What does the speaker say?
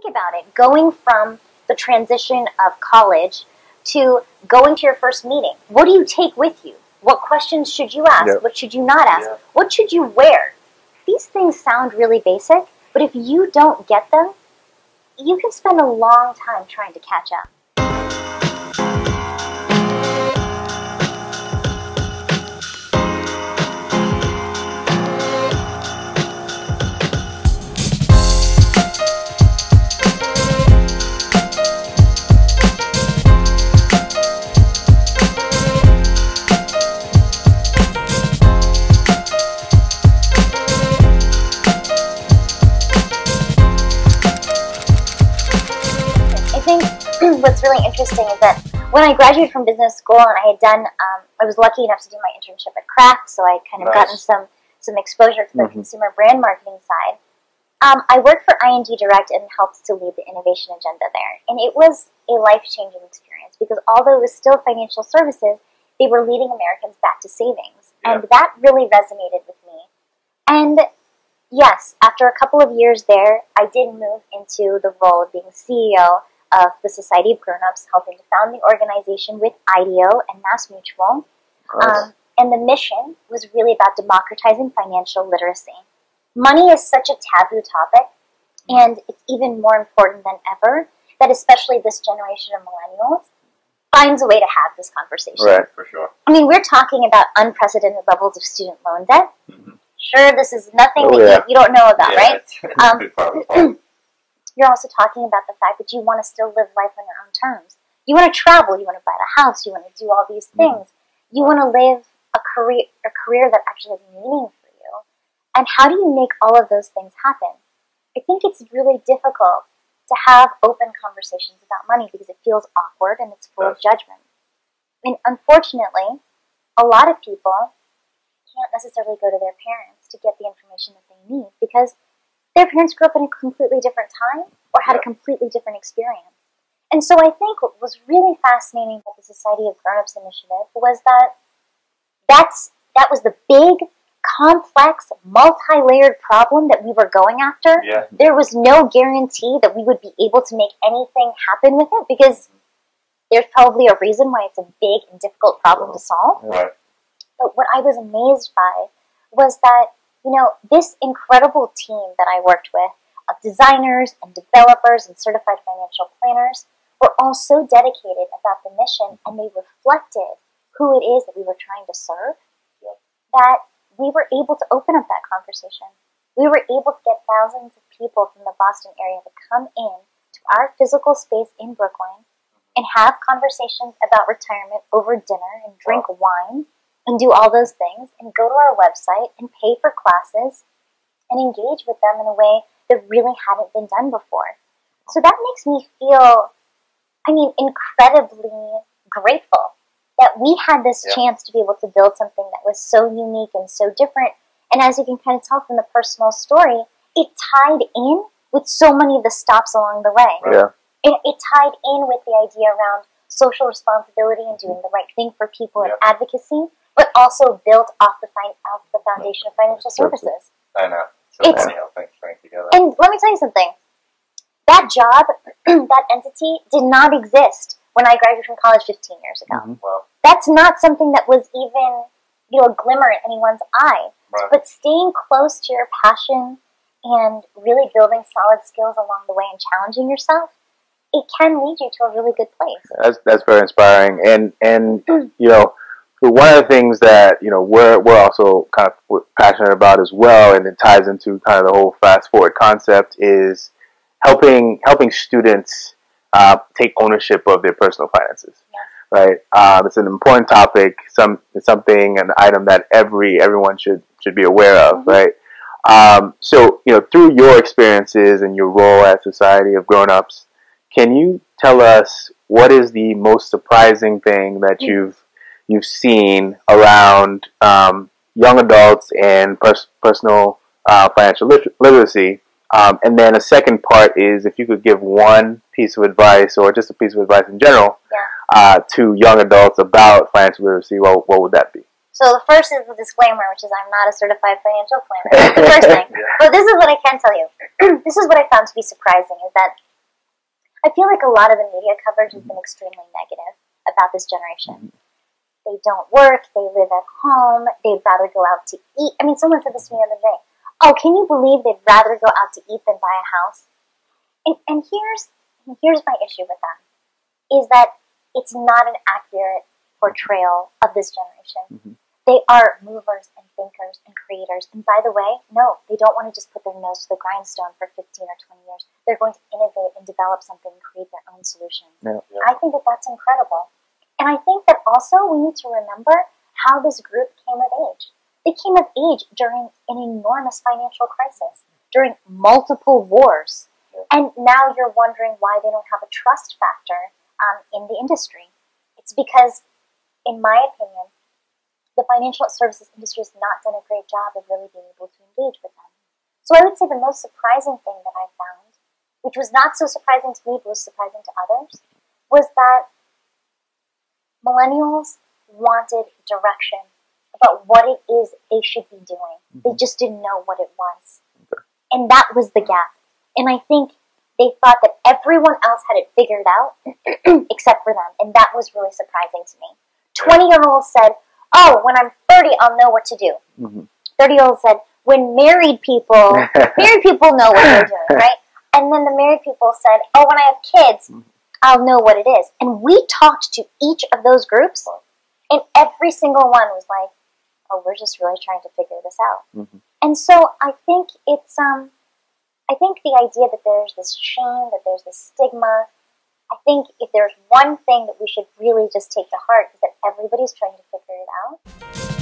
Think about it, going from the transition of college to going to your first meeting. What do you take with you? What questions should you ask? Yep. What should you not ask? Yeah. What should you wear? These things sound really basic, but if you don't get them, you can spend a long time trying to catch up. What's really interesting is that when I graduated from business school and I had done, I was lucky enough to do my internship at Kraft, so I kind of gotten some exposure to the consumer brand marketing side. I worked for ING Direct and helped to lead the innovation agenda there. And it was a life-changing experience because although it was still financial services, they were leading Americans back to savings. Yeah. And that really resonated with me. And yes, after a couple of years there, I did move into the role of being CEO of the Society of Grown-Ups, helping to found the organization with IDEO and MassMutual. Nice. And the mission was really about democratizing financial literacy. Money is such a taboo topic, and it's even more important than ever that especially this generation of millennials finds a way to have this conversation. Right, for sure. I mean, we're talking about unprecedented levels of student loan debt. Mm-hmm. Sure, this is nothing that you don't know about, right? You're also talking about the fact that you want to still live life on your own terms. You want to travel, you want to buy a house, you want to do all these things. You want to live a career that actually has meaning for you. And how do you make all of those things happen? I think it's really difficult to have open conversations about money because it feels awkward and it's full of judgment. And unfortunately, a lot of people can't necessarily go to their parents to get the information that they need because their parents grew up in a completely different time or had a completely different experience. And so I think what was really fascinating about the Society of Grown-Ups initiative was that was the big, complex, multi-layered problem that we were going after. Yeah. There was no guarantee that we would be able to make anything happen with it because there's probably a reason why it's a big and difficult problem to solve. Right. But what I was amazed by was that this incredible team that I worked with of designers and developers and certified financial planners were all so dedicated about the mission and they reflected who it is that we were trying to serve that we were able to open up that conversation. We were able to get thousands of people from the Boston area to come in to our physical space in Brooklyn and have conversations about retirement over dinner and drink wine and do all those things, and go to our website and pay for classes and engage with them in a way that really hadn't been done before. So that makes me feel, incredibly grateful that we had this chance to be able to build something that was so unique and so different. And as you can kind of tell from the personal story, it tied in with so many of the stops along the way. Yeah. It tied in with the idea around social responsibility and doing the right thing for people and advocacy, but also built off the foundation of financial services. I know. So many things together. And let me tell you something. That job, that entity, did not exist when I graduated from college 15 years ago. Mm-hmm. Well, that's not something that was even, a glimmer in anyone's eye. Right. But staying close to your passion and really building solid skills along the way and challenging yourself, it can lead you to a really good place. That's very inspiring. And one of the things that we're also kind of passionate about as well, and it ties into kind of the whole fast forward concept, is helping students take ownership of their personal finances. Yeah. Right? It's an important topic. It's an item that everyone should be aware of. Mm-hmm. Right? So through your experiences and your role at Society of Grown-Ups, can you tell us what is the most surprising thing that you've seen around young adults and personal financial literacy? And then a second part is if you could give one piece of advice or just a piece of advice in general to young adults about financial literacy, what would that be? So the first is the disclaimer, which is I'm not a certified financial planner. That's the first thing. But this is what I can tell you. This is what I found to be surprising, is that I feel like a lot of the media coverage has been extremely negative about this generation. They don't work, they live at home, they'd rather go out to eat. I mean, someone said this to me the other day. Oh, can you believe they'd rather go out to eat than buy a house? And here's my issue with that, is that it's not an accurate portrayal of this generation. They are movers and thinkers and creators. And by the way, no, they don't want to just put their nose to the grindstone for 15 or 20 years. They're going to innovate and develop something and create their own solutions. I think that that's incredible. And I think that also we need to remember how this group came of age. They came of age during an enormous financial crisis, during multiple wars. And now you're wondering why they don't have a trust factor in the industry. It's because, in my opinion, the financial services industry has not done a great job of really being able to engage with them. So I would say the most surprising thing that I found, which was not so surprising to me but was surprising to others, was that millennials wanted direction about what it is they should be doing. They just didn't know what it was. And that was the gap. And I think they thought that everyone else had it figured out except for them. And that was really surprising to me. 20-year-olds said, oh, when I'm 30, I'll know what to do. 30-year-olds said, when married people know what they're doing, right? And then the married people said, oh, when I have kids, I'll know what it is. And we talked to each of those groups, and every single one was like, oh, we're just really trying to figure this out. And so I think it's, I think the idea that there's this shame, that there's this stigma, I think if there's one thing that we should really just take to heart is that everybody's trying to figure it out.